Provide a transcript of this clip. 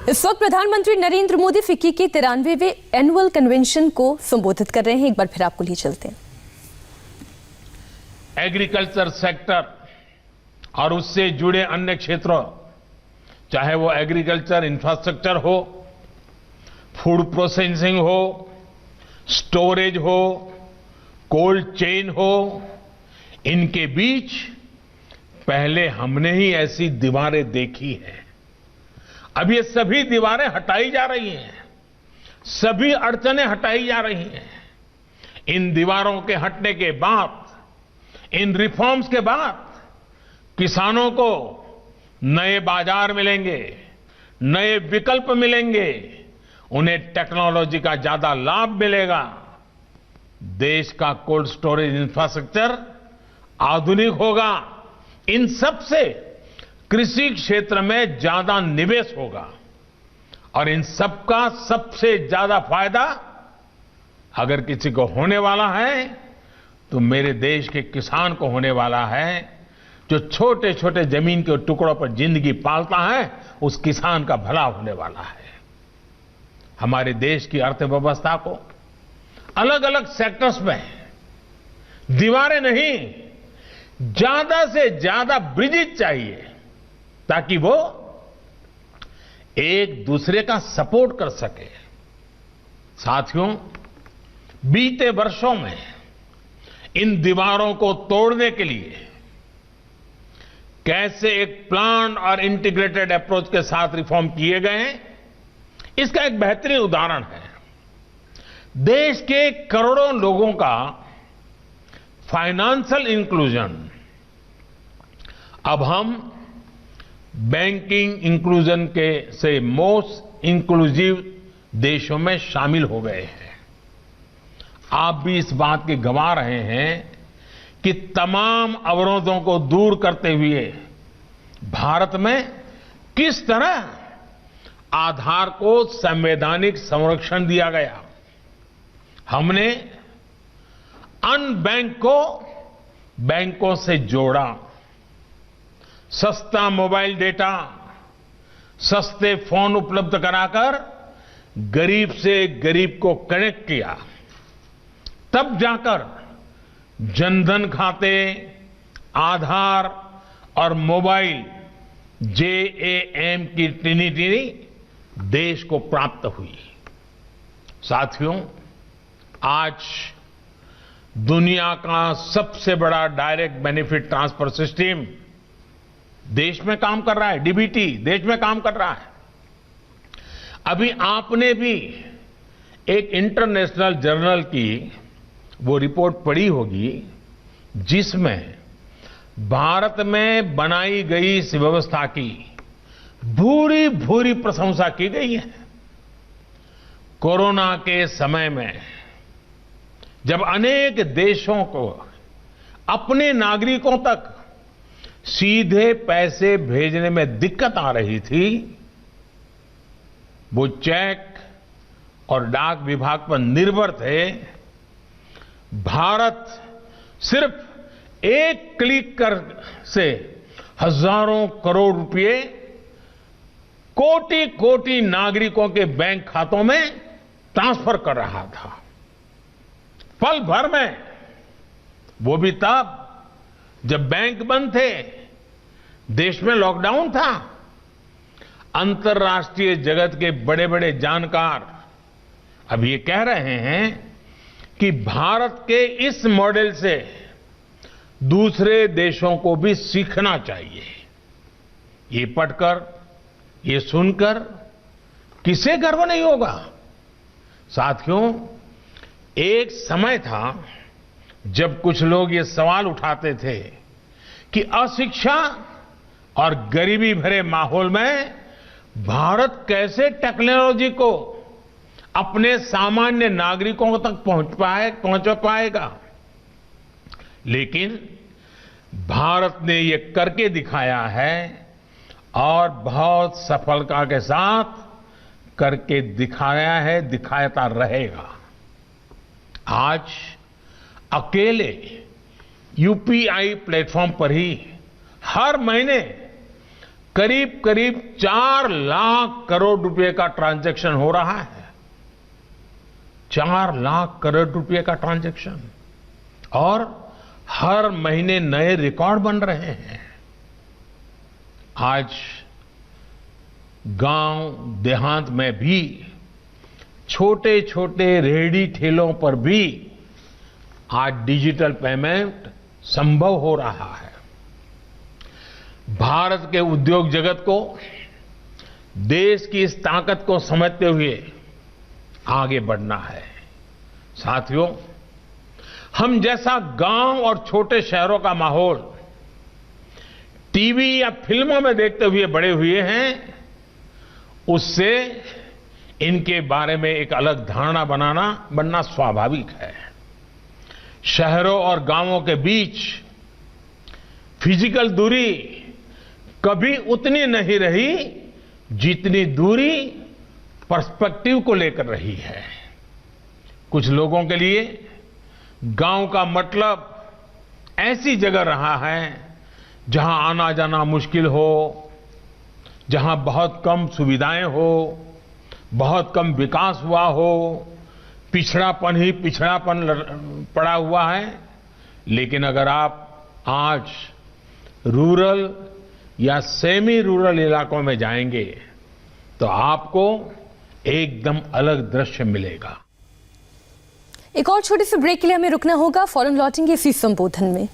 इस वक्त प्रधानमंत्री नरेंद्र मोदी फिक्की के 93वें एनुअल कन्वेंशन को संबोधित कर रहे हैं। एक बार फिर आपको लिए चलते हैं। एग्रीकल्चर सेक्टर और उससे जुड़े अन्य क्षेत्रों, चाहे वो एग्रीकल्चर इंफ्रास्ट्रक्चर हो, फूड प्रोसेसिंग हो, स्टोरेज हो, कोल्ड चेन हो, इनके बीच पहले हमने ही ऐसी दीवारें देखी हैं। अब ये सभी दीवारें हटाई जा रही हैं, सभी अड़चनें हटाई जा रही हैं। इन दीवारों के हटने के बाद, इन रिफॉर्म्स के बाद किसानों को नए बाजार मिलेंगे, नए विकल्प मिलेंगे, उन्हें टेक्नोलॉजी का ज्यादा लाभ मिलेगा। देश का कोल्ड स्टोरेज इंफ्रास्ट्रक्चर आधुनिक होगा। इन सब से कृषि क्षेत्र में ज्यादा निवेश होगा और इन सबका सबसे ज्यादा फायदा अगर किसी को होने वाला है तो मेरे देश के किसान को होने वाला है, जो छोटे छोटे जमीन के टुकड़ों पर जिंदगी पालता है। उस किसान का भला होने वाला है। हमारे देश की अर्थव्यवस्था को अलग अलग सेक्टर्स में दीवारें नहीं, ज्यादा से ज्यादा ब्रिजेज चाहिए ताकि वो एक दूसरे का सपोर्ट कर सके। साथियों, बीते वर्षों में इन दीवारों को तोड़ने के लिए कैसे एक प्लान और इंटीग्रेटेड अप्रोच के साथ रिफॉर्म किए गए हैं, इसका एक बेहतरीन उदाहरण है। देश के करोड़ों लोगों का फाइनेंशियल इंक्लूजन अब हम बैंकिंग इंक्लूजन के से मोस्ट इंक्लूसिव देशों में शामिल हो गए हैं। आप भी इस बात के गवाह रहे हैं कि तमाम अवरोधों को दूर करते हुए भारत में किस तरह आधार को संवैधानिक संरक्षण दिया गया। हमने अनबैंक को बैंकों से जोड़ा, सस्ता मोबाइल डेटा, सस्ते फोन उपलब्ध कराकर गरीब से गरीब को कनेक्ट किया। तब जाकर जनधन खाते, आधार और मोबाइल JAM की ट्रिनिटी देश को प्राप्त हुई। साथियों, आज दुनिया का सबसे बड़ा डायरेक्ट बेनिफिट ट्रांसफर सिस्टम देश में काम कर रहा है। DBT देश में काम कर रहा है। अभी आपने भी एक इंटरनेशनल जर्नल की वो रिपोर्ट पढ़ी होगी जिसमें भारत में बनाई गई इस व्यवस्था की भूरी भूरी प्रशंसा की गई है। कोरोना के समय में जब अनेक देशों को अपने नागरिकों तक सीधे पैसे भेजने में दिक्कत आ रही थी, वो चेक और डाक विभाग पर निर्भर थे। भारत सिर्फ एक क्लिक कर से हजारों करोड़ रुपए कोटि कोटि नागरिकों के बैंक खातों में ट्रांसफर कर रहा था। पल भर में, वो भी तब जब बैंक बंद थे, देश में लॉकडाउन था। अंतर्राष्ट्रीय जगत के बड़े बड़े जानकार अब ये कह रहे हैं कि भारत के इस मॉडल से दूसरे देशों को भी सीखना चाहिए। ये पढ़कर, ये सुनकर किसे गर्व नहीं होगा। साथियों, एक समय था जब कुछ लोग ये सवाल उठाते थे कि अशिक्षा और गरीबी भरे माहौल में भारत कैसे टेक्नोलॉजी को अपने सामान्य नागरिकों तक पहुंच पाएगा। लेकिन भारत ने ये करके दिखाया है और बहुत सफलता के साथ करके दिखाया है, दिखाता रहेगा। आज अकेले UPI प्लेटफॉर्म पर ही हर महीने करीब करीब 4 लाख करोड़ रुपए का ट्रांजैक्शन हो रहा है। 4 लाख करोड़ रुपए का ट्रांजैक्शन, और हर महीने नए रिकॉर्ड बन रहे हैं। आज गांव देहात में भी छोटे छोटे रेहड़ी ठेलों पर भी आज डिजिटल पेमेंट संभव हो रहा है। भारत के उद्योग जगत को देश की इस ताकत को समझते हुए आगे बढ़ना है। साथियों, हम जैसा गांव और छोटे शहरों का माहौल टीवी या फिल्मों में देखते हुए बड़े हुए हैं, उससे इनके बारे में एक अलग धारणा बनना स्वाभाविक है। शहरों और गांवों के बीच फिजिकल दूरी कभी उतनी नहीं रही जितनी दूरी पर्सपेक्टिव को लेकर रही है। कुछ लोगों के लिए गांव का मतलब ऐसी जगह रहा है जहां आना जाना मुश्किल हो, जहां बहुत कम सुविधाएं हो, बहुत कम विकास हुआ हो, पिछड़ापन ही पिछड़ापन पड़ा हुआ है। लेकिन अगर आप आज रूरल या सेमी रूरल इलाकों में जाएंगे तो आपको एकदम अलग दृश्य मिलेगा। एक और छोटे से ब्रेक के लिए हमें रुकना होगा, फौरन लौटेंगे इसी संबोधन में।